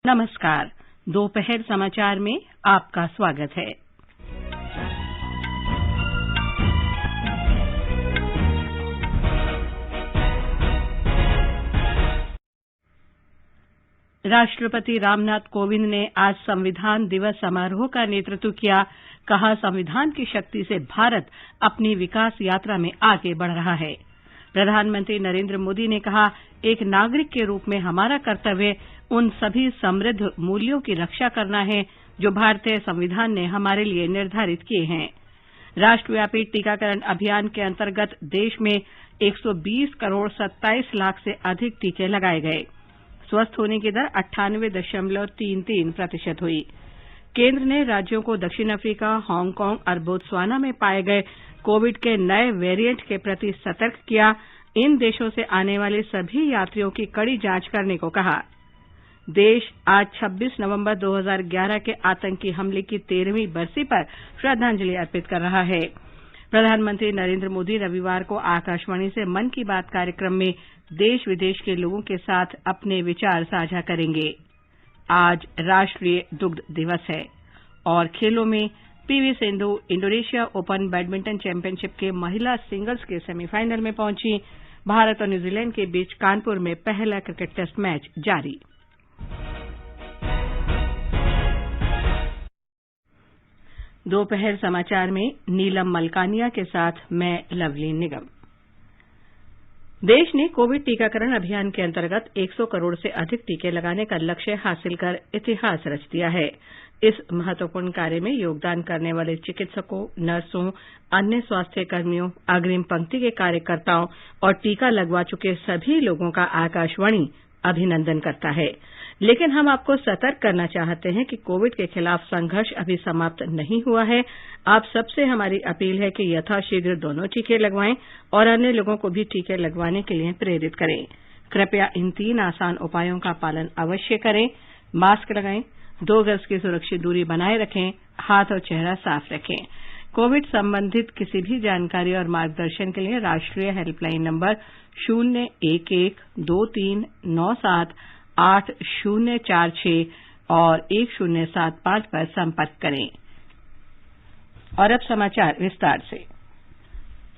नमस्कार। दोपहर समाचार में आपका स्वागत है। राष्ट्रपति रामनाथ कोविंद ने आज संविधान दिवस समारोह का नेतृत्व किया। कहा, संविधान की शक्ति से भारत अपनी विकास यात्रा में आगे बढ़ रहा है। प्रधानमंत्री नरेंद्र मोदी ने कहा, एक नागरिक के रूप में हमारा कर्तव्य उन सभी समृद्ध मूल्यों की रक्षा करना है जो भारतीय संविधान ने हमारे लिए निर्धारित किए हैं। राष्ट्रव्यापी टीकाकरण अभियान के अंतर्गत देश में 120 करोड़ 27 लाख से अधिक टीके लगाए गए। स्वस्थ होने की दर 98.33% हुई। केंद्र ने राज्यों को दक्षिण अफ्रीका, हांगकांग और बोत्सवाना में पाए गए कोविड के नए वेरिएंट के प्रति सतर्क किया। इन देशों से आने वाले सभी यात्रियों की कड़ी जांच करने को कहा। देश आज 26 नवंबर 2011 के आतंकी हमले की 13वीं बरसी पर श्रद्धांजलि अर्पित कर रहा है। प्रधानमंत्री नरेंद्र मोदी रविवार को आकाशवाणी से मन की बात कार्यक्रम में देश विदेश के लोगों के साथ अपने विचार साझा करेंगे। आज राष्ट्रीय दुग्ध दिवस है और खेलों में PV Sindhu Indonesia open badminton championship के महिला सिंगल्स के सेमीफाइनल में पहुंची। भारत और न्यूजीलैंड के बीच कानपुर में पहला क्रिकेट टेस्ट मैच जारी। दोपहर समाचार में नीलम मलकानिया के साथ मैं लवलीन निगम। देश ने कोविड टीकाकरण अभियान के अंतर्गत 100 करोड़ से अधिक टीके लगाने का लक्ष्य हासिल कर इतिहास रच दिया है। इस महत्वपूर्ण कार्य में योगदान करने वाले चिकित्सकों, नर्सों, अन्य स्वास्थ्य कर्मियों, अग्रिम पंक्ति के कार्यकर्ताओं और टीका लगवा चुके सभी लोगों का आकाशवाणी अभिनंदन करता है। लेकिन हम आपको सतर्क करना चाहते हैं कि कोविड के खिलाफ संघर्ष अभी समाप्त नहीं हुआ है। आप सबसे हमारी अपील है कि यथाशीघ्र दोनों टीके लगवाएं और अन्य लोगों को भी टीके लगवाने के लिए प्रेरित करें। कृपया इन 3 आसान उपायों का पालन अवश्य करें। मास्क लगाएं, 2 गज की सुरक्षित दूरी बनाए रखें, हाथ और चेहरा साफ रखें। कोविड संबंधित किसी भी जानकारी और मार्गदर्शन के लिए राष्ट्रीय हेल्पलाइन नंबर 011-2397-8046 और 1075 पर संपर्क करें। और अब समाचार विस्तार से।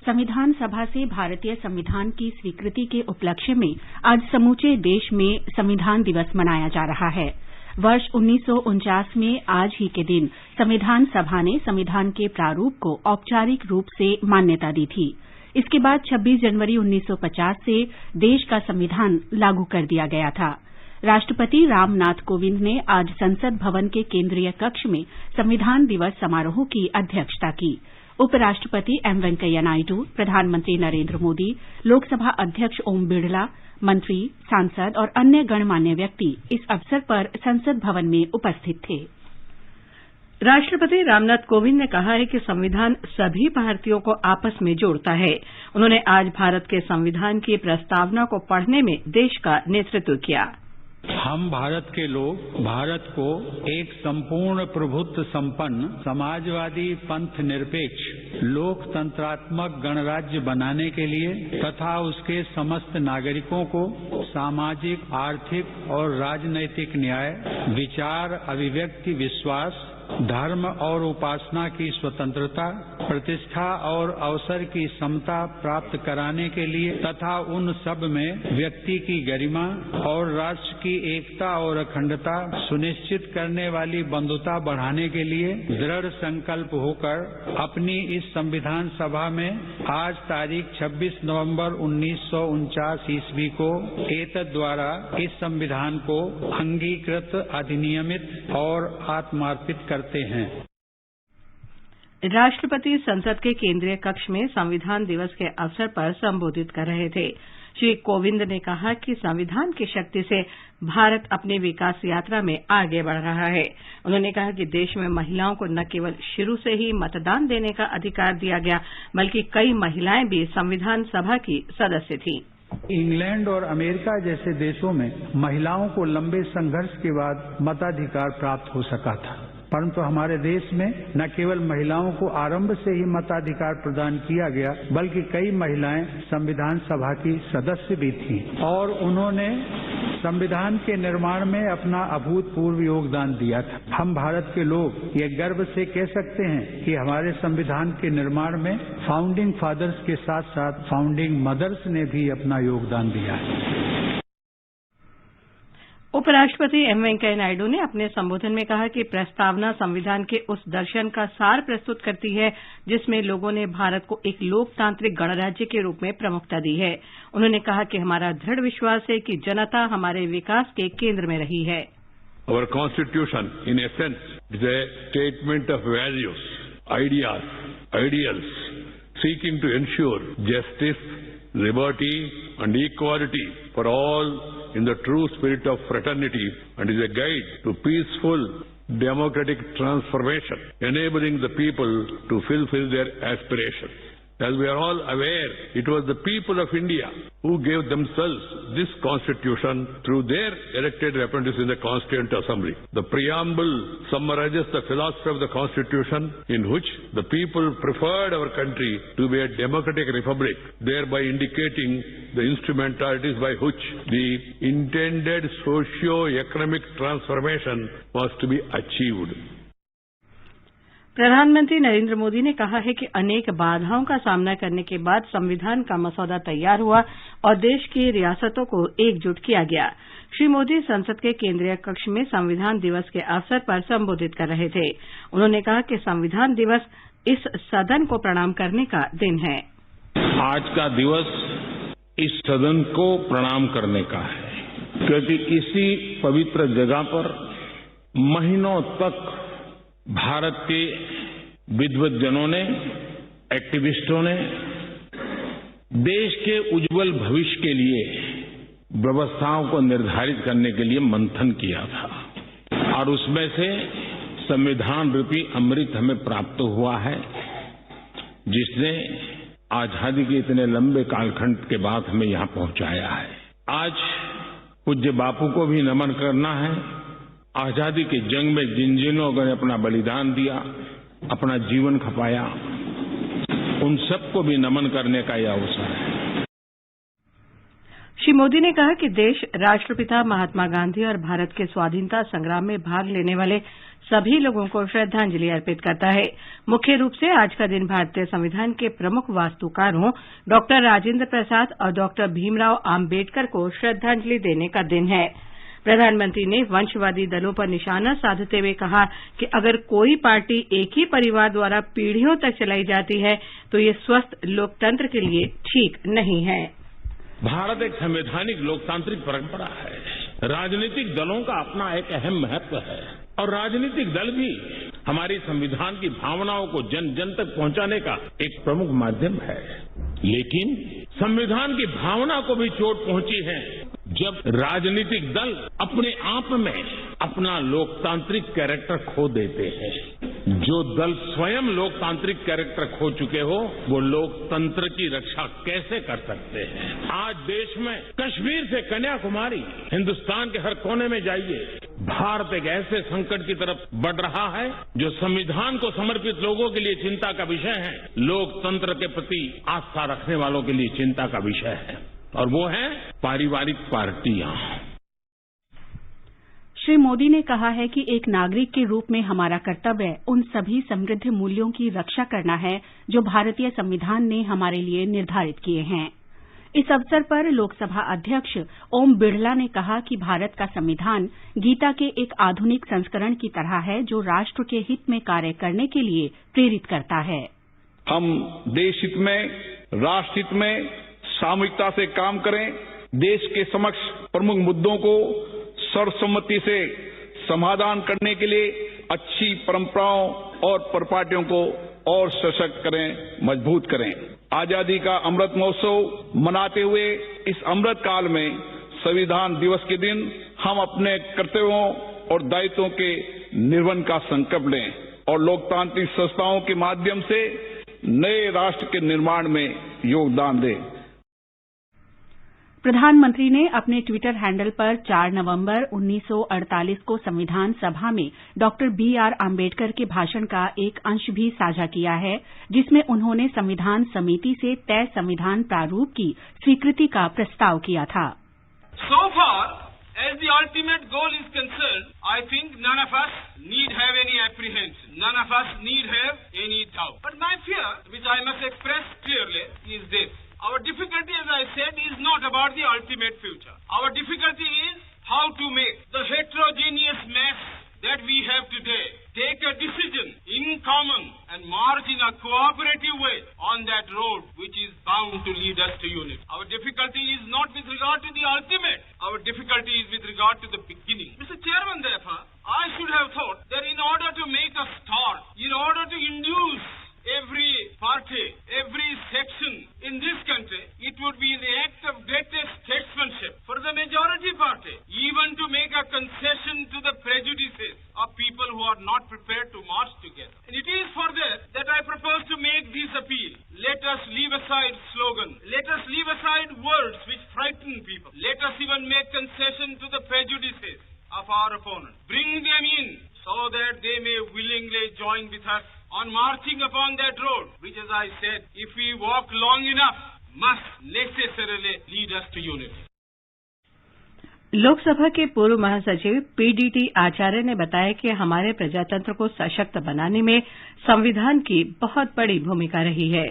संविधान सभा से भारतीय संविधान की स्वीकृति के उपलक्ष्य में आज समूचे देश में संविधान दिवस मनाया जा रहा है। वर्ष 1949 में आज ही के दिन संविधान सभा ने संविधान के प्रारूप को औपचारिक रूप से मान्यता दी थी। इसके बाद 26 जनवरी 1950 से देश का संविधान लागू कर दिया गया था। राष्ट्रपति रामनाथ कोविंद ने आज संसद भवन के केंद्रीय कक्ष में संविधान दिवस समारोह की अध्यक्षता की। उपराष्ट्रपति एम वेंकैया नायडू, प्रधानमंत्री नरेंद्र मोदी, लोकसभा अध्यक्ष ओम बिड़ला, मंत्री, सांसद और अन्य गणमान्य व्यक्ति इस अवसर पर संसद भवन में उपस्थित थे। राष्ट्रपति रामनाथ कोविंद ने कहा है कि संविधान सभी भारतीयों को आपस में जोड़ता है। उन्होंने आज भारत के संविधान की प्रस्तावना को पढ़ने में देश का नेतृत्व किया। हम भारत के लोग भारत को एक संपूर्ण प्रभुत्व संपन्न, समाजवादी, पंथ निरपेक्ष, लोकतंत्रात्मक गणराज्य बनाने के लिए तथा उसके समस्त नागरिकों को सामाजिक, आर्थिक और राजनैतिक न्याय, विचार, अभिव्यक्ति, विश्वास, धर्म और उपासना की स्वतंत्रता, प्रतिष्ठा और अवसर की समता प्राप्त कराने के लिए तथा उन सब में व्यक्ति की गरिमा और राष्ट्र की एकता और अखंडता सुनिश्चित करने वाली बंधुता बढ़ाने के लिए दृढ़ संकल्प होकर अपनी इस संविधान सभा में आज तारीख 26 नवंबर 1949 ईस्वी को एतद द्वारा इस संविधान को अंगीकृत, अधिनियमित और आत्मार्पित करते हैं। राष्ट्रपति संसद के केंद्रीय कक्ष में संविधान दिवस के अवसर पर संबोधित कर रहे थे। श्री कोविंद ने कहा कि संविधान की शक्ति से भारत अपनी विकास यात्रा में आगे बढ़ रहा है। उन्होंने कहा कि देश में महिलाओं को न केवल शुरू से ही मतदान देने का अधिकार दिया गया, बल्कि कई महिलाएं भी संविधान सभा की सदस्य थीं। इंग्लैंड और अमेरिका जैसे देशों में महिलाओं को लंबे संघर्ष के बाद मताधिकार प्राप्त हो सका था, परंतु हमारे देश में न केवल महिलाओं को आरंभ से ही मताधिकार प्रदान किया गया, बल्कि कई महिलाएं संविधान सभा की सदस्य भी थीं और उन्होंने संविधान के निर्माण में अपना अभूतपूर्व योगदान दिया था। हम भारत के लोग ये गर्व से कह सकते हैं कि हमारे संविधान के निर्माण में फाउंडिंग फादर्स के साथ साथ फाउंडिंग मदर्स ने भी अपना योगदान दिया है। उपराष्ट्रपति एम वेंकैया नायडू ने अपने संबोधन में कहा कि प्रस्तावना संविधान के उस दर्शन का सार प्रस्तुत करती है जिसमें लोगों ने भारत को एक लोकतांत्रिक गणराज्य के रूप में प्रमुखता दी है। उन्होंने कहा कि हमारा दृढ़ विश्वास है कि जनता हमारे विकास के केंद्र में रही है। Our constitution, in essence, is a statement of values, ideas, ideals, seeking to ensure justice, liberty, and equality for all in the true spirit of fraternity, and is a guide to peaceful democratic transformation, enabling the people to fulfill their aspirations. As we are all aware, it was the people of India who gave themselves this constitution through their elected representatives in the Constituent Assembly. The preamble summarizes the philosophy of the constitution, in which the people preferred our country to be a democratic republic, thereby indicating the instrumentalities by which the intended socio-economic transformation was to be achieved. प्रधानमंत्री नरेंद्र मोदी ने कहा है कि अनेक बाधाओं का सामना करने के बाद संविधान का मसौदा तैयार हुआ और देश की रियासतों को एकजुट किया गया। श्री मोदी संसद के केंद्रीय कक्ष में संविधान दिवस के अवसर पर संबोधित कर रहे थे। उन्होंने कहा कि संविधान दिवस इस सदन को प्रणाम करने का दिन है। आज का दिवस इस सदन को प्रणाम करने का है, क्योंकि इसी पवित्र जगह पर महीनों तक भारत के विद्वज्जनों ने, एक्टिविस्टों ने देश के उज्जवल भविष्य के लिए व्यवस्थाओं को निर्धारित करने के लिए मंथन किया था और उसमें से संविधान रूपी अमृत हमें प्राप्त हुआ है, जिसने आजादी के इतने लंबे कालखंड के बाद हमें यहां पहुंचाया है। आज पूज्य बापू को भी नमन करना है। आजादी की जंग में जिन जिन लोगों ने अपना बलिदान दिया, अपना जीवन खपाया, उन सबको भी नमन करने का यह अवसर है। श्री मोदी ने कहा कि देश राष्ट्रपिता महात्मा गांधी और भारत के स्वाधीनता संग्राम में भाग लेने वाले सभी लोगों को श्रद्धांजलि अर्पित करता है। मुख्य रूप से आज का दिन भारतीय संविधान के प्रमुख वास्तुकारों डॉक्टर राजेंद्र प्रसाद और डॉक्टर भीमराव आम्बेडकर को श्रद्धांजलि देने का दिन है। प्रधानमंत्री ने वंशवादी दलों पर निशाना साधते हुए कहा कि अगर कोई पार्टी एक ही परिवार द्वारा पीढ़ियों तक चलाई जाती है तो ये स्वस्थ लोकतंत्र के लिए ठीक नहीं है। भारत एक संवैधानिक लोकतांत्रिक परंपरा है। राजनीतिक दलों का अपना एक अहम महत्व है और राजनीतिक दल भी हमारी संविधान की भावनाओं को जन जन तक पहुंचाने का एक प्रमुख माध्यम है। लेकिन संविधान की भावना को भी चोट पहुंची है जब राजनीतिक दल अपने आप में अपना लोकतांत्रिक कैरेक्टर खो देते हैं। जो दल स्वयं लोकतांत्रिक कैरेक्टर खो चुके हो, वो लोकतंत्र की रक्षा कैसे कर सकते हैं? आज देश में कश्मीर से कन्याकुमारी, हिंदुस्तान के हर कोने में जाइए, भारत एक ऐसे संकट की तरफ बढ़ रहा है जो संविधान को समर्पित लोगों के लिए चिंता का विषय है, लोकतंत्र के प्रति आस्था रखने वालों के लिए चिंता का विषय है, और वो है पारिवारिक पार्टियां। श्री मोदी ने कहा है कि एक नागरिक के रूप में हमारा कर्तव्य उन सभी समृद्ध मूल्यों की रक्षा करना है जो भारतीय संविधान ने हमारे लिए निर्धारित किए हैं। इस अवसर पर लोकसभा अध्यक्ष ओम बिड़ला ने कहा कि भारत का संविधान गीता के एक आधुनिक संस्करण की तरह है जो राष्ट्र के हित में कार्य करने के लिए प्रेरित करता है। हम देश हित में, राष्ट्र हित में सामूहिकता से काम करें, देश के समक्ष प्रमुख मुद्दों को सर्वसम्मति से समाधान करने के लिए अच्छी परंपराओं और परिपाटियों को और सशक्त करें, मजबूत करें। आजादी का अमृत महोत्सव मनाते हुए इस अमृत काल में संविधान दिवस के दिन हम अपने कर्तव्यों और दायित्वों के निर्वहन का संकल्प लें और लोकतांत्रिक संस्थाओं के माध्यम से नए राष्ट्र के निर्माण में योगदान दें। प्रधानमंत्री ने अपने ट्विटर हैंडल पर 4 नवंबर 1948 को संविधान सभा में डॉक्टर बीआर आम्बेडकर के भाषण का एक अंश भी साझा किया है, जिसमें उन्होंने संविधान समिति से तय संविधान प्रारूप की स्वीकृति का प्रस्ताव किया था। So far, As the ultimate goal is concerned, I think none of us need have any apprehension. None of us need have any doubt. But my fear, which I must express clearly, is this. Our difficulty, as I said, is not about the ultimate future. Our difficulty is how to make the heterogeneous mass that we have today take a decision in common and march in a cooperative way on that road which is bound to lead us to unity. Our difficulty is not with regard to the ultimate. Our difficulty is with regard to the beginning. Mr. Chairman, therefore, I should have thought that in order to make a start, in order to induce every party, every section in this country, it would be the act of greatest statesmanship for the majority party, even to make a concession to the prejudices of people who are not prepared to march together. And it is for that I propose to make this appeal. Let us leave aside slogans. Let us leave aside words which frighten people. Let us even make concession to the prejudices of our opponents. Bring them in so that they may willingly join with us on marching upon that road, which, as I said, if we walk long enough, must necessarily lead us to unity. Lok Sabha के पूर्व महासचिव PDT आचार्य ने बताया कि हमारे प्रजातंत्र को सशक्त बनाने में संविधान की बहुत बड़ी भूमिका रही है।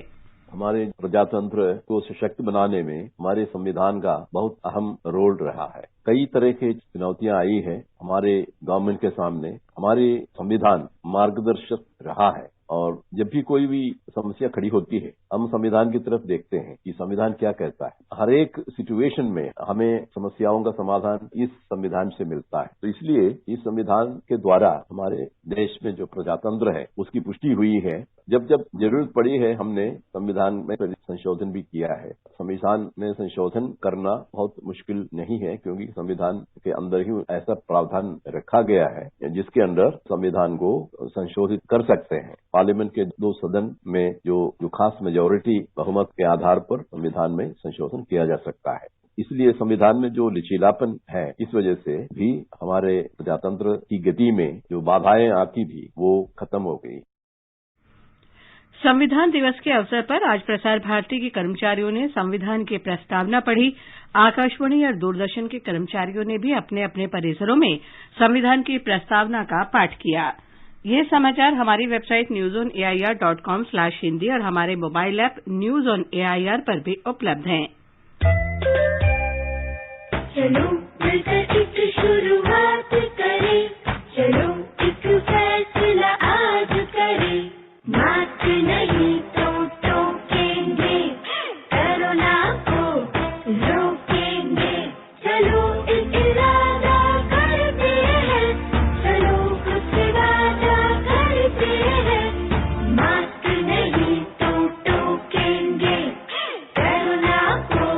हमारे प्रजातंत्र को सशक्त बनाने में हमारे संविधान का बहुत अहम रोल रहा है। कई तरह की चुनौतियां आई है हमारे गवर्नमेंट के सामने। हमारे संविधान मार्गदर्शक रहा है और जब भी कोई भी समस्या खड़ी होती है हम संविधान की तरफ देखते हैं कि संविधान क्या कहता है। हर एक सिचुएशन में हमें समस्याओं का समाधान इस संविधान से मिलता है। तो इसलिए इस संविधान के द्वारा हमारे देश में जो प्रजातंत्र है उसकी पुष्टि हुई है। जब जब जरूरत पड़ी है हमने संविधान में संशोधन भी किया है। संविधान में संशोधन करना बहुत मुश्किल नहीं है क्योंकि संविधान के अंदर ही ऐसा प्रावधान रखा गया है जिसके अंदर संविधान को संशोधित कर सकते हैं। पार्लियामेंट के 2 सदन में जो खास मेजोरिटी बहुमत के आधार पर संविधान में संशोधन किया जा सकता है। इसलिए संविधान में जो लचीलापन है इस वजह से भी हमारे प्रजातंत्र की गति में जो बाधाएं आती थी वो खत्म हो गई। संविधान दिवस के अवसर पर आज प्रसार भारती के कर्मचारियों ने संविधान की प्रस्तावना पढ़ी। आकाशवाणी और दूरदर्शन के कर्मचारियों ने भी अपने अपने परिसरों में संविधान की प्रस्तावना का पाठ किया। ये समाचार हमारी वेबसाइट newsonair.com/hindi और हमारे mobile app news on AIR पर भी उपलब्ध हैं। चलो मिलकर एक शुरुआत करें, चलो एक फैसला आज करें, मास्क नहीं तो टोकेंगे, कोरोना को रोकेंगे, चलो एक इरादा करते हैं, चलो कुछ वादा करते हैं, मास्क नहीं तो टोकेंगे, कोरोना को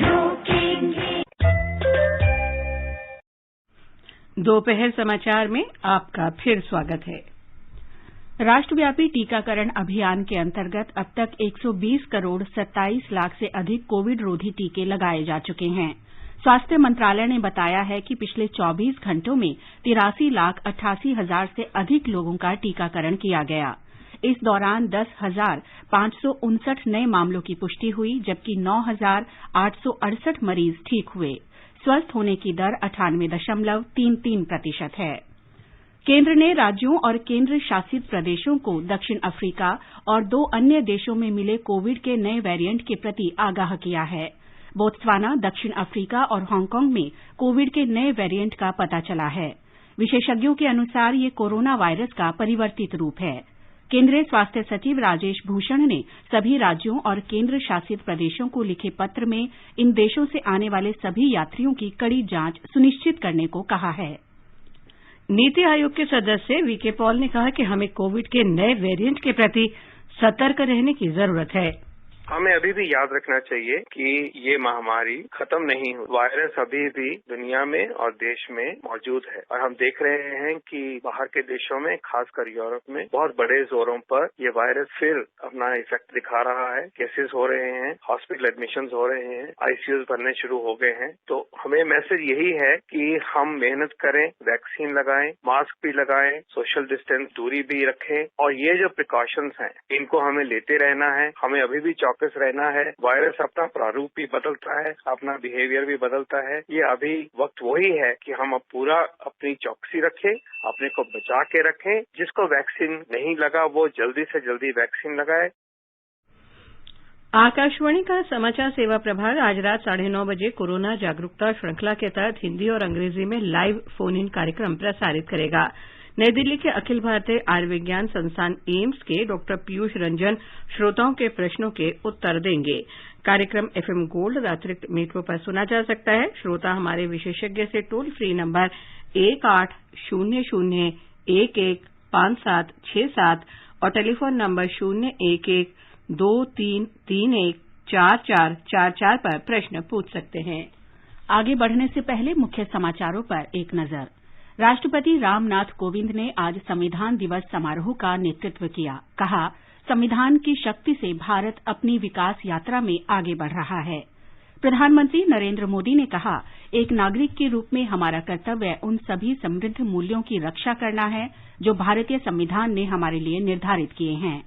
रोकेंगे। दोपहर समाचार में आपका फिर स्वागत है। राष्ट्रव्यापी टीकाकरण अभियान के अंतर्गत अब तक 120 करोड़ 27 लाख से अधिक कोविड रोधी टीके लगाए जा चुके हैं। स्वास्थ्य मंत्रालय ने बताया है कि पिछले 24 घंटों में 83 लाख 88 हजार से अधिक लोगों का टीकाकरण किया गया। इस दौरान 10,559 नए मामलों की पुष्टि हुई जबकि 9,868 मरीज ठीक हुए। स्वस्थ होने की दर 98.33% है। केंद्र ने राज्यों और केंद्र शासित प्रदेशों को दक्षिण अफ्रीका और 2 अन्य देशों में मिले कोविड के नए वेरिएंट के प्रति आगाह किया है। बोत्सवाना, दक्षिण अफ्रीका और हांगकांग में कोविड के नए वेरिएंट का पता चला है। विशेषज्ञों के अनुसार ये कोरोना वायरस का परिवर्तित रूप है। केंद्रीय स्वास्थ्य सचिव राजेश भूषण ने सभी राज्यों और केंद्र शासित प्रदेशों को लिखे पत्र में इन देशों से आने वाले सभी यात्रियों की कड़ी जांच सुनिश्चित करने को कहा है। नीति आयोग के सदस्य वीके पॉल ने कहा कि हमें कोविड के नए वेरिएंट के प्रति सतर्क रहने की जरूरत है। हमें अभी भी याद रखना चाहिए कि ये महामारी खत्म नहीं हुई। वायरस अभी भी दुनिया में और देश में मौजूद है और हम देख रहे हैं कि बाहर के देशों में, खासकर यूरोप में, बहुत बड़े जोरों पर ये वायरस फिर अपना इफेक्ट दिखा रहा है। केसेस हो रहे हैं, हॉस्पिटल एडमिशंस हो रहे हैं, आईसीयूज बनने शुरू हो गए हैं। तो हमें मैसेज यही है कि हम मेहनत करें, वैक्सीन लगाएं, मास्क भी लगाएं, सोशल डिस्टेंस दूरी भी रखें और ये जो प्रिकॉशंस हैं इनको हमें लेते रहना है। हमें अभी भी चौकस रहना है। वायरस अपना प्रारूप भी बदलता है, अपना बिहेवियर भी बदलता है। ये अभी वक्त वही है कि हम अब पूरा अपनी चौकसी रखें, अपने को बचा के रखें। जिसको वैक्सीन नहीं लगा वो जल्दी से जल्दी वैक्सीन लगाए। आकाशवाणी का समाचार सेवा प्रभाग आज रात 9:30 बजे कोरोना जागरूकता श्रृंखला के तहत हिंदी और अंग्रेजी में लाइव फोन इन कार्यक्रम प्रसारित करेगा। नई दिल्ली के अखिल भारतीय आयुर्विज्ञान संस्थान एम्स के डॉक्टर पीयूष रंजन श्रोताओं के प्रश्नों के उत्तर देंगे। कार्यक्रम एफएम गोल्ड अतिरिक्त मीटरों पर सुना जा सकता है। श्रोता हमारे विशेषज्ञ से टोल फ्री नंबर 1800-115767 और टेलीफोन नंबर 011-2331-4444 पर प्रश्न पूछ सकते हैं। आगे बढ़ने से पहले मुख्य समाचारों पर एक नजर। राष्ट्रपति रामनाथ कोविंद ने आज संविधान दिवस समारोह का नेतृत्व किया। कहा, संविधान की शक्ति से भारत अपनी विकास यात्रा में आगे बढ़ रहा है। प्रधानमंत्री नरेंद्र मोदी ने कहा, एक नागरिक के रूप में हमारा कर्तव्य उन सभी समृद्ध मूल्यों की रक्षा करना है जो भारतीय संविधान ने हमारे लिए निर्धारित किए हैं।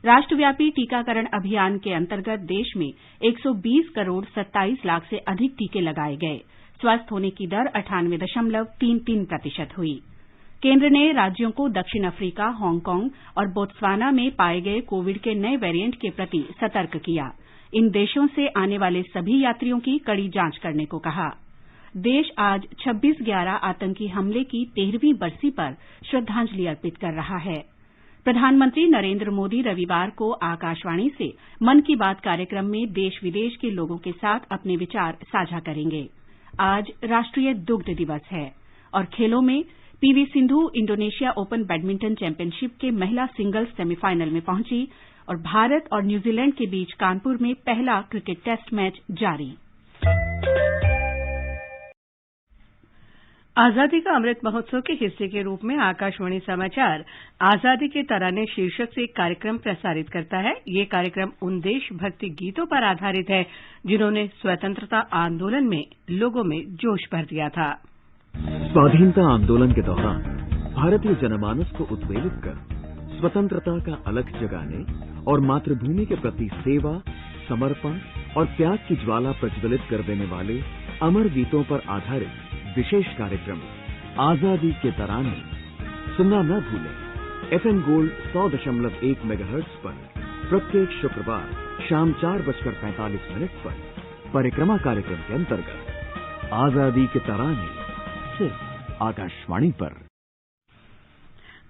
राष्ट्रव्यापी टीकाकरण अभियान के अंतर्गत देश में 120 करोड़ 27 लाख से अधिक टीके लगाए गए। स्वस्थ होने की दर 98.33% हुई। केंद्र ने राज्यों को दक्षिण अफ्रीका, हांगकांग और बोत्सवाना में पाए गए कोविड के नए वेरिएंट के प्रति सतर्क किया। इन देशों से आने वाले सभी यात्रियों की कड़ी जांच करने को कहा। देश आज 26/11 आतंकी हमले की 13वीं बरसी पर श्रद्धांजलि अर्पित कर रहा है। प्रधानमंत्री नरेंद्र मोदी रविवार को आकाशवाणी से मन की बात कार्यक्रम में देश विदेश के लोगों के साथ अपने विचार साझा करेंगे। आज राष्ट्रीय दुग्ध दिवस है और खेलों में PV Sindhu Indonesia open badminton championship के महिला सिंगल्स सेमीफाइनल में पहुंची और भारत और न्यूजीलैंड के बीच कानपुर में पहला क्रिकेट टेस्ट मैच जारी। आजादी का अमृत महोत्सव के हिस्से के रूप में आकाशवाणी समाचार आजादी के तराने शीर्षक से एक कार्यक्रम प्रसारित करता है। ये कार्यक्रम उन देशभक्ति गीतों पर आधारित है जिन्होंने स्वतंत्रता आंदोलन में लोगों में जोश भर दिया था। स्वाधीनता आंदोलन के दौरान भारतीय जनमानस को उद्वेलित कर स्वतंत्रता का अलख जगाने और मातृभूमि के प्रति सेवा, समर्पण और त्याग की ज्वाला प्रज्वलित कर देने वाले अमर गीतों पर आधारित विशेष कार्यक्रम आजादी के तराने सुनना न भूलें। एफएम गोल्ड 100.1 मेगाहर्ट्ज पर प्रत्येक शुक्रवार शाम 4:45 पर परिक्रमा कार्यक्रम के अंतर्गत आजादी के तराने सिर्फ आकाशवाणी पर।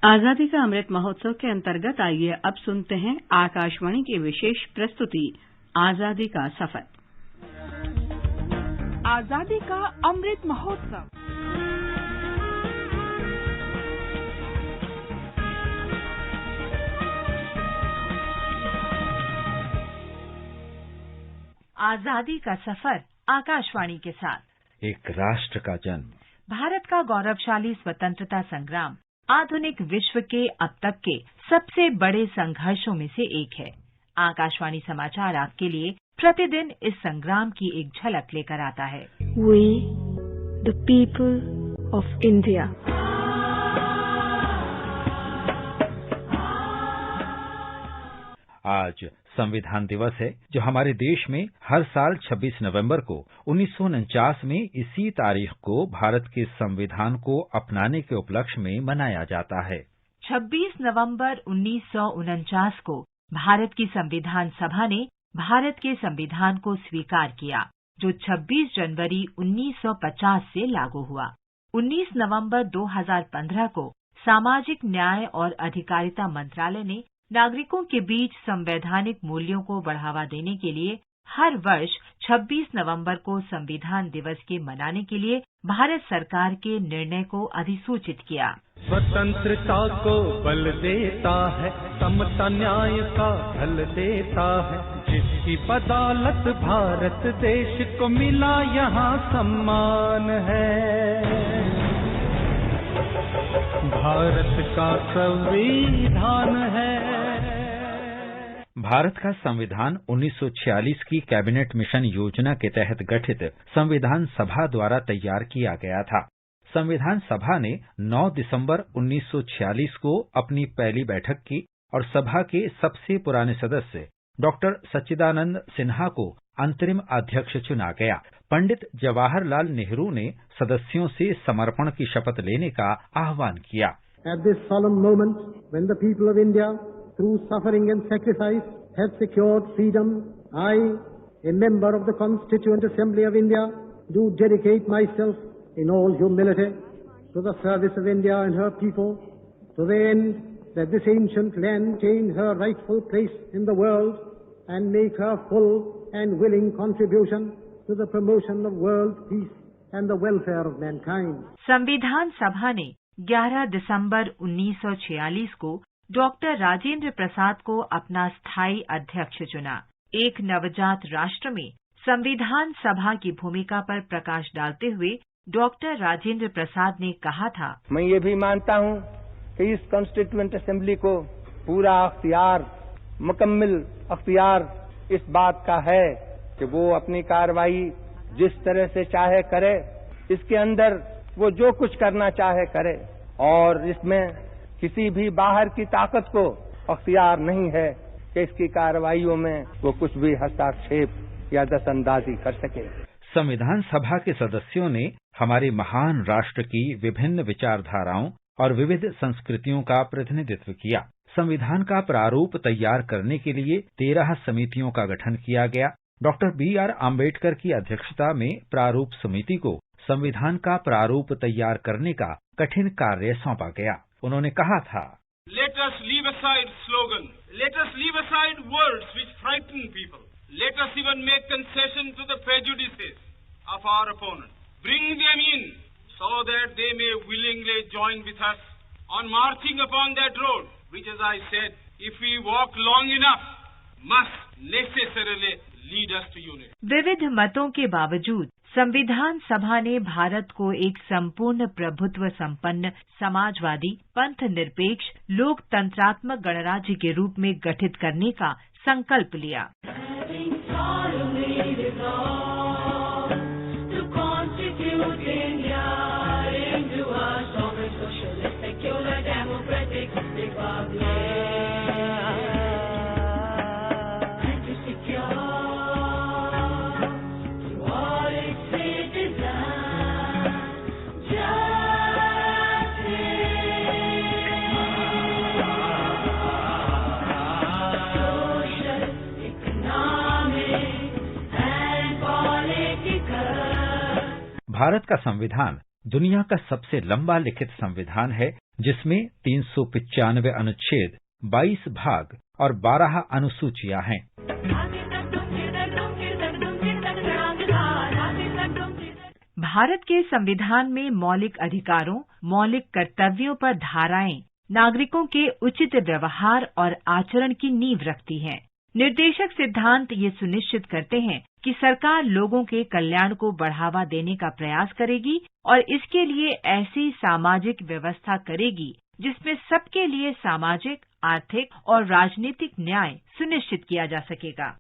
आजादी का अमृत महोत्सव के अंतर्गत आइए अब सुनते हैं आकाशवाणी की विशेष प्रस्तुति आजादी का सफर। आजादी का अमृत महोत्सव। आजादी का सफर आकाशवाणी के साथ। एक राष्ट्र का जन्म, भारत का गौरवशाली स्वतंत्रता संग्राम आधुनिक विश्व के अब तक के सबसे बड़े संघर्षों में से एक है। आकाशवाणी समाचार आपके लिए प्रतिदिन इस संग्राम की एक झलक लेकर आता है। We, the people of India. आज संविधान दिवस है जो हमारे देश में हर साल 26 नवंबर को 1949 में इसी तारीख को भारत के संविधान को अपनाने के उपलक्ष्य में मनाया जाता है। 26 नवंबर 1949 को भारत की संविधान सभा ने भारत के संविधान को स्वीकार किया, जो 26 जनवरी 1950 से लागू हुआ। 19 नवंबर 2015 को सामाजिक न्याय और अधिकारिता मंत्रालय ने नागरिकों के बीच संवैधानिक मूल्यों को बढ़ावा देने के लिए हर वर्ष 26 नवंबर को संविधान दिवस के मनाने के लिए भारत सरकार के निर्णय को अधिसूचित किया। स्वतंत्रता को बल देता है, समता न्याय का फल देता है, जिसकी बदौलत भारत देश को मिला यहाँ सम्मान है। भारत का संविधान है। भारत का संविधान 1946 की कैबिनेट मिशन योजना के तहत गठित संविधान सभा द्वारा तैयार किया गया था। संविधान सभा ने 9 दिसंबर 1946 को अपनी पहली बैठक की और सभा के सबसे पुराने सदस्य डॉक्टर सच्चिदानंद सिन्हा को अंतरिम अध्यक्ष चुना गया। पंडित जवाहरलाल नेहरू ने सदस्यों से समर्पण की शपथ लेने का आह्वान किया। At this solemn moment, when the people of India, through suffering and sacrifice, have secured freedom, I, a member of the Constituent Assembly of India, do dedicate myself in all humility to the service of India and her people, to the end that this ancient land attain her rightful place in the world and make her full and willing contribution to the promotion of world peace and the welfare of mankind. संविधान सभा ने 11 दिसंबर 1946 को doctor Rajendra Prasad को अपना स्थायी अध्यक्ष चुना। एक नवजात राष्ट्र में संविधान सभा की भूमिका पर प्रकाश डालते हुए डॉक्टर राजेंद्र प्रसाद ने कहा था, मैं ये भी मानता हूँ कि इस कॉन्स्टिट्यूएंट असेंबली को पूरा अख्तियार, मुकम्मल अख्तियार इस बात का है कि वो अपनी कार्रवाई जिस तरह से चाहे करे, इसके अंदर वो जो कुछ करना चाहे करे और इसमें किसी भी बाहर की ताकत को अख्तियार नहीं है कि इसकी कार्रवाइयों में वो कुछ भी हस्तक्षेप या दस्तंदाजी कर सके। संविधान सभा के सदस्यों ने हमारे महान राष्ट्र की विभिन्न विचारधाराओं और विविध संस्कृतियों का प्रतिनिधित्व किया। संविधान का प्रारूप तैयार करने के लिए 13 समितियों का गठन किया गया। Doctor B.R. आम्बेडकर की अध्यक्षता में प्रारूप समिति को संविधान का प्रारूप तैयार करने का कठिन कार्य सौंपा गया। उन्होंने कहा था, Let us leave aside slogan. Let us leave aside words which frighten people. Let us even make concession to the prejudices of our opponents. Bring them in so that they may willingly join with us on marching upon that road, which, as I said, if we walk long enough, must necessarily lead us to unity. विविध मतों के बावजूद संविधान सभा ने भारत को एक संपूर्ण प्रभुत्व संपन्न समाजवादी, पंथ निरपेक्ष, लोकतंत्रात्मक गणराज्य के रूप में गठित करने का संकल्प लिया। भारत का संविधान दुनिया का सबसे लंबा लिखित संविधान है, जिसमें 395 अनुच्छेद, 22 भाग और 12 अनुसूचियां हैं। भारत के संविधान में मौलिक अधिकारों, मौलिक कर्तव्यों पर धाराएं नागरिकों के उचित व्यवहार और आचरण की नींव रखती हैं। निर्देशक सिद्धांत ये सुनिश्चित करते हैं कि सरकार लोगों के कल्याण को बढ़ावा देने का प्रयास करेगी और इसके लिए ऐसी सामाजिक व्यवस्था करेगी जिसमें सबके लिए सामाजिक, आर्थिक और राजनीतिक न्याय सुनिश्चित किया जा सकेगा।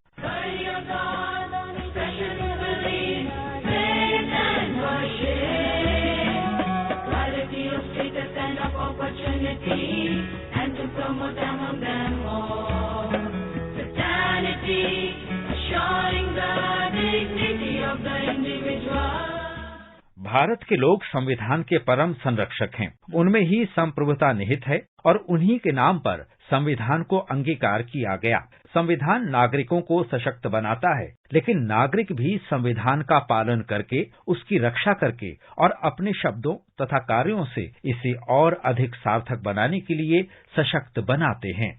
भारत के लोग संविधान के परम संरक्षक हैं। उनमें ही संप्रभुता निहित है और उन्हीं के नाम पर संविधान को अंगीकार किया गया। संविधान नागरिकों को सशक्त बनाता है, लेकिन नागरिक भी संविधान का पालन करके, उसकी रक्षा करके और अपने शब्दों तथा कार्यों से इसे और अधिक सार्थक बनाने के लिए सशक्त बनाते हैं।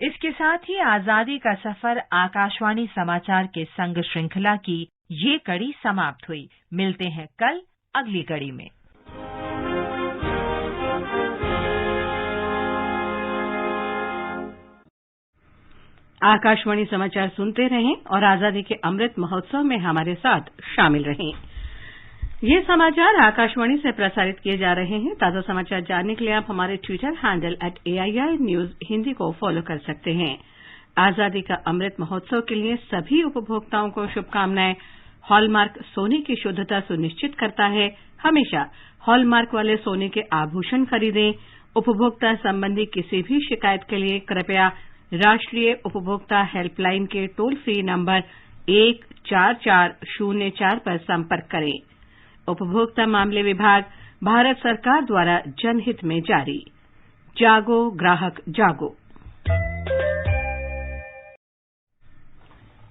इसके साथ ही आजादी का सफर आकाशवाणी समाचार के संग श्रृंखला की ये कड़ी समाप्त हुई। मिलते हैं कल अगली कड़ी में। आकाशवाणी समाचार सुनते रहें और आजादी के अमृत महोत्सव में हमारे साथ शामिल रहें। ये समाचार आकाशवाणी से प्रसारित किए जा रहे हैं। ताज़ा समाचार जानने के लिए आप हमारे Twitter handle @AIR News Hindi को फॉलो कर सकते हैं। आजादी का अमृत महोत्सव के लिए सभी उपभोक्ताओं को शुभकामनाएं। हॉलमार्क सोने की शुद्धता सुनिश्चित करता है। हमेशा हॉलमार्क वाले सोने के आभूषण खरीदें। उपभोक्ता संबंधी किसी भी शिकायत के लिए कृपया राष्ट्रीय उपभोक्ता हेल्पलाइन के टोल फ्री नंबर 14404 पर संपर्क करें। उपभोक्ता मामले विभाग, भारत सरकार द्वारा जनहित में जारी। जागो ग्राहक जागो।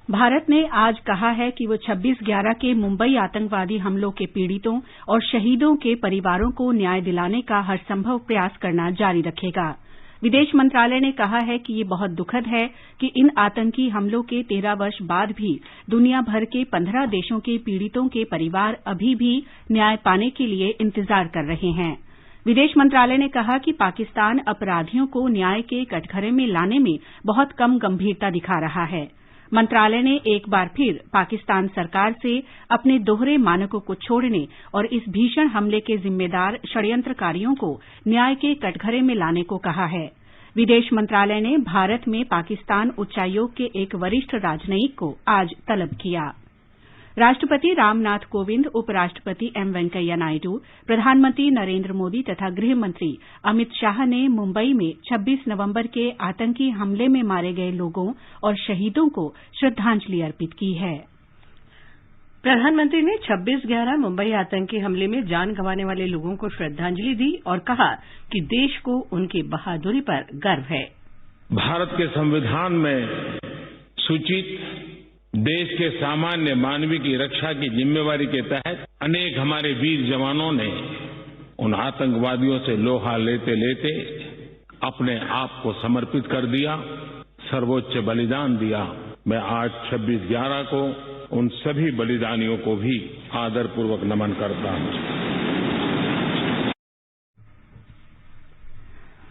भारत ने आज कहा है कि वो 26/11 के मुंबई आतंकवादी हमलों के पीड़ितों और शहीदों के परिवारों को न्याय दिलाने का हर संभव प्रयास करना जारी रखेगा। विदेश मंत्रालय ने कहा है कि ये बहुत दुखद है कि इन आतंकी हमलों के 13 वर्ष बाद भी दुनिया भर के 15 देशों के पीड़ितों के परिवार अभी भी न्याय पाने के लिए इंतजार कर रहे हैं। विदेश मंत्रालय ने कहा कि पाकिस्तान अपराधियों को न्याय के कटघरे में लाने में बहुत कम गंभीरता दिखा रहा है। मंत्रालय ने एक बार फिर पाकिस्तान सरकार से अपने दोहरे मानकों को छोड़ने और इस भीषण हमले के जिम्मेदार षड्यंत्रकारियों को न्याय के कटघरे में लाने को कहा है। विदेश मंत्रालय ने भारत में पाकिस्तान उच्चायोग के एक वरिष्ठ राजनयिक को आज तलब किया। राष्ट्रपति रामनाथ कोविंद, उपराष्ट्रपति एम वेंकैया नायडू, प्रधानमंत्री नरेंद्र मोदी तथा गृह मंत्री अमित शाह ने मुंबई में 26 नवंबर के आतंकी हमले में मारे गए लोगों और शहीदों को श्रद्धांजलि अर्पित की है। प्रधानमंत्री ने 26/11 मुंबई आतंकी हमले में जान गंवाने वाले लोगों को श्रद्धांजलि दी और कहा कि देश को उनकी बहादुरी पर गर्व है। भारत के संविधान में सूचित देश के सामान्य मानवीय की रक्षा की जिम्मेवारी के तहत अनेक हमारे वीर जवानों ने उन आतंकवादियों से लोहा लेते लेते अपने आप को समर्पित कर दिया, सर्वोच्च बलिदान दिया। मैं आज 26/11 को उन सभी बलिदानियों को भी आदरपूर्वक नमन करता हूं।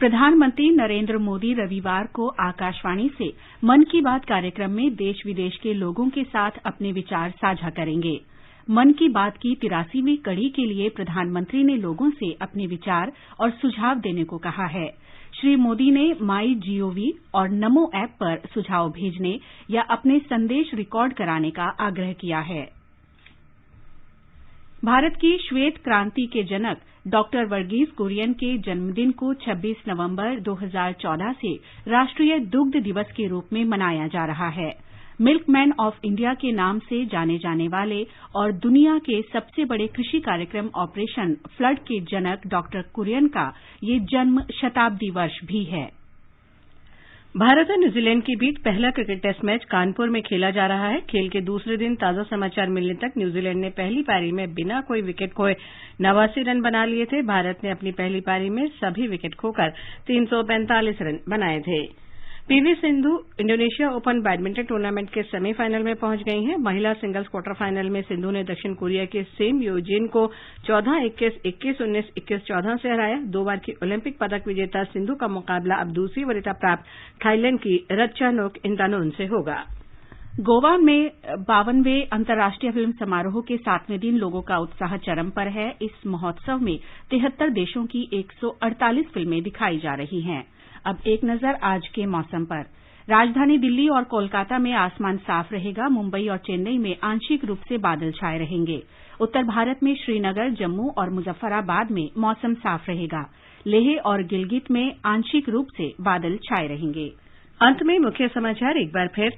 प्रधानमंत्री नरेंद्र मोदी रविवार को आकाशवाणी से मन की बात कार्यक्रम में देश विदेश के लोगों के साथ अपने विचार साझा करेंगे। मन की बात की 83वीं कड़ी के लिए प्रधानमंत्री ने लोगों से अपने विचार और सुझाव देने को कहा है। श्री मोदी ने माई जीओवी और नमो ऐप पर सुझाव भेजने या अपने संदेश रिकॉर्ड कराने का आग्रह किया है। भारत की श्वेत क्रांति के जनक डॉक्टर वर्गीस कुरियन के जन्मदिन को 26 नवंबर 2014 से राष्ट्रीय दुग्ध दिवस के रूप में मनाया जा रहा है। मिल्कमैन ऑफ इंडिया के नाम से जाने जाने वाले और दुनिया के सबसे बड़े कृषि कार्यक्रम ऑपरेशन फ्लड के जनक डॉक्टर कुरियन का ये जन्म शताब्दी वर्ष भी है। भारत और न्यूजीलैंड के बीच पहला क्रिकेट टेस्ट मैच कानपुर में खेला जा रहा है। खेल के दूसरे दिन ताजा समाचार मिलने तक न्यूजीलैंड ने पहली पारी में बिना कोई विकेट खोए 89 रन बना लिए थे। भारत ने अपनी पहली पारी में सभी विकेट खोकर 345 रन बनाए थे। PV Sindhu Indonesia open badminton tournament के सेमीफाइनल में पहुंच गई हैं। महिला सिंगल्स क्वार्टर फाइनल में सिंधु ने दक्षिण कोरिया के सेम योजिन को 14-21, 21-19, 21-14 से हराया। 2 बार की ओलंपिक पदक विजेता सिंधु का मुकाबला अब दूसरी वरीयता प्राप्त थाईलैंड की रत्चानोक इंतानोन से होगा। गोवा में 52वें अंतर्राष्ट्रीय फिल्म समारोह के 7वें दिन लोगों का उत्साह चरम पर है। इस महोत्सव में 73 देशों की 148 फिल्में दिखाई जा रही हैं। अब एक नजर आज के मौसम पर। राजधानी दिल्ली और कोलकाता में आसमान साफ रहेगा। मुंबई और चेन्नई में आंशिक रूप से बादल छाए रहेंगे। उत्तर भारत में श्रीनगर, जम्मू और मुजफ्फराबाद में मौसम साफ रहेगा। लेह और गिलगित में आंशिक रूप से बादल छाए रहेंगे। अंत में मुख्य समाचार एक बार फिर।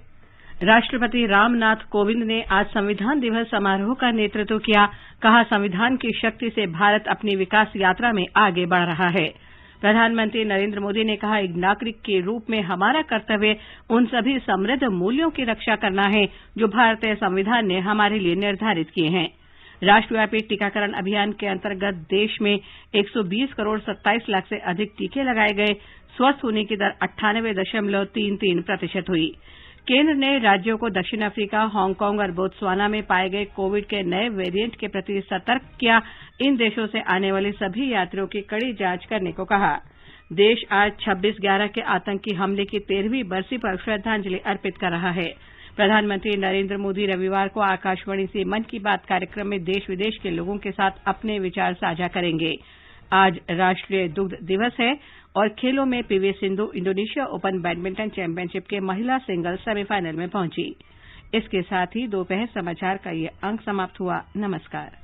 राष्ट्रपति रामनाथ कोविंद ने आज संविधान दिवस समारोह का नेतृत्व किया। कहा, संविधान की शक्ति से भारत अपनी विकास यात्रा में आगे बढ़ रहा है। प्रधानमंत्री नरेंद्र मोदी ने कहा, एक नागरिक के रूप में हमारा कर्तव्य उन सभी समृद्ध मूल्यों की रक्षा करना है जो भारतीय संविधान ने हमारे लिए निर्धारित किए हैं। राष्ट्रव्यापी टीकाकरण अभियान के अंतर्गत देश में 120 करोड़ 27 लाख से अधिक टीके लगाए गए। स्वस्थ होने की दर 98.33% हुई। केंद्र ने राज्यों को दक्षिण अफ्रीका, हांगकांग और बोत्सवाना में पाए गए कोविड के नए वेरिएंट के प्रति सतर्क किया। इन देशों से आने वाले सभी यात्रियों की कड़ी जांच करने को कहा। देश आज 26/11 के आतंकी हमले की 13वीं बरसी पर श्रद्धांजलि अर्पित कर रहा है। प्रधानमंत्री नरेंद्र मोदी रविवार को आकाशवाणी से मन की बात कार्यक्रम में देश विदेश के लोगों के साथ अपने विचार साझा करेंगे। आज राष्ट्रीय दुग्ध दिवस है और खेलों में PV Sindhu Indonesia open badminton championship के महिला सिंगल्स सेमीफाइनल में पहुंची। इसके साथ ही दोपहर समाचार का ये अंक समाप्त हुआ। नमस्कार।